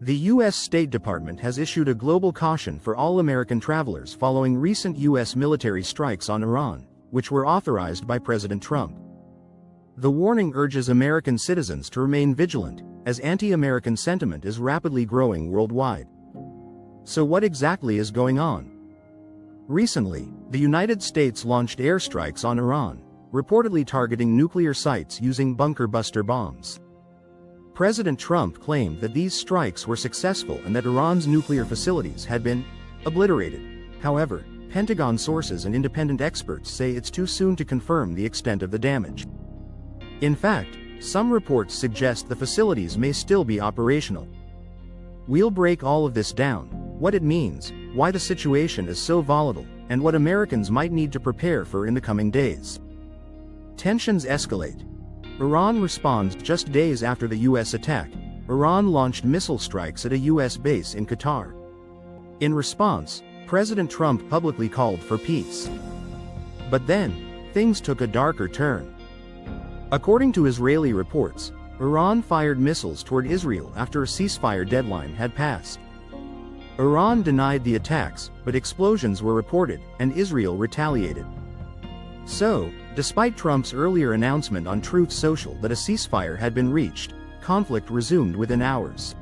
The U.S. State Department has issued a global caution for all American travelers following recent U.S. military strikes on Iran, which were authorized by President Trump. The warning urges American citizens to remain vigilant, as anti-American sentiment is rapidly growing worldwide. So what exactly is going on? Recently, the United States launched airstrikes on Iran, reportedly targeting nuclear sites using bunker-buster bombs. President Trump claimed that these strikes were successful and that Iran's nuclear facilities had been obliterated. However, Pentagon sources and independent experts say it's too soon to confirm the extent of the damage. In fact, some reports suggest the facilities may still be operational. We'll break all of this down, what it means, why the situation is so volatile, and what Americans might need to prepare for in the coming days. Tensions escalate. Iran responds just days after the U.S. attack. Iran launched missile strikes at a U.S. base in Qatar. In response, President Trump publicly called for peace. But then, things took a darker turn. According to Israeli reports, Iran fired missiles toward Israel after a ceasefire deadline had passed. Iran denied the attacks, but explosions were reported, and Israel retaliated. So, despite Trump's earlier announcement on Truth Social that a ceasefire had been reached, conflict resumed within hours.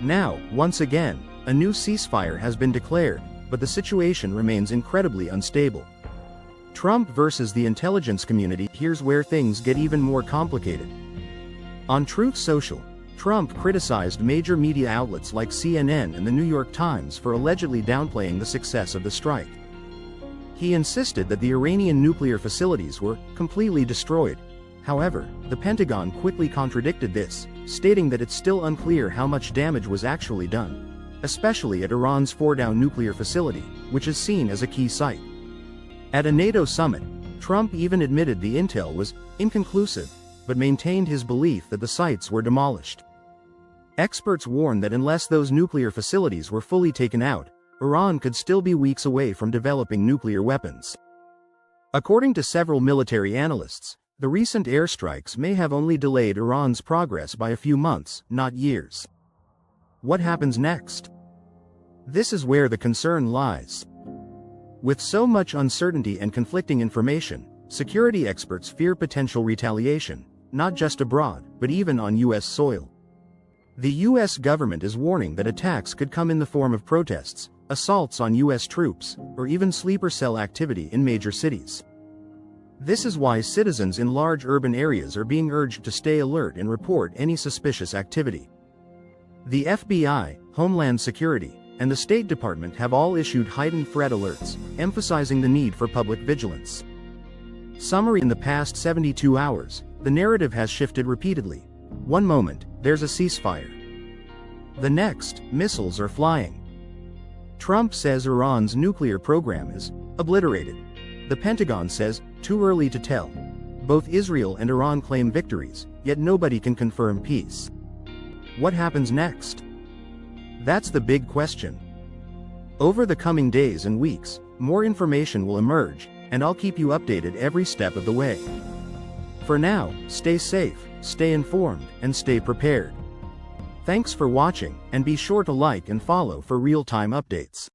Now, once again, a new ceasefire has been declared, but the situation remains incredibly unstable. Trump versus the intelligence community. Here's where things get even more complicated. On Truth Social, Trump criticized major media outlets like CNN and the New York Times for allegedly downplaying the success of the strike. He insisted that the Iranian nuclear facilities were completely destroyed. However, the Pentagon quickly contradicted this, stating that it's still unclear how much damage was actually done, especially at Iran's Fordow nuclear facility, which is seen as a key site. At a NATO summit, Trump even admitted the intel was inconclusive, but maintained his belief that the sites were demolished. Experts warn that unless those nuclear facilities were fully taken out, Iran could still be weeks away from developing nuclear weapons. According to several military analysts, the recent airstrikes may have only delayed Iran's progress by a few months, not years. What happens next? This is where the concern lies. With so much uncertainty and conflicting information, security experts fear potential retaliation, not just abroad, but even on U.S. soil. The U.S. government is warning that attacks could come in the form of protests, assaults on U.S. troops, or even sleeper cell activity in major cities. This is why citizens in large urban areas are being urged to stay alert and report any suspicious activity. The FBI, Homeland Security, and the State Department have all issued heightened threat alerts, emphasizing the need for public vigilance. Summary: in the past 72 hours, the narrative has shifted repeatedly. One moment, there's a ceasefire. The next, missiles are flying. Trump says Iran's nuclear program is obliterated. The Pentagon says, too early to tell. Both Israel and Iran claim victories, yet nobody can confirm peace. What happens next? That's the big question. Over the coming days and weeks, more information will emerge, and I'll keep you updated every step of the way. For now, stay safe, stay informed, and stay prepared. Thanks for watching, and be sure to like and follow for real-time updates.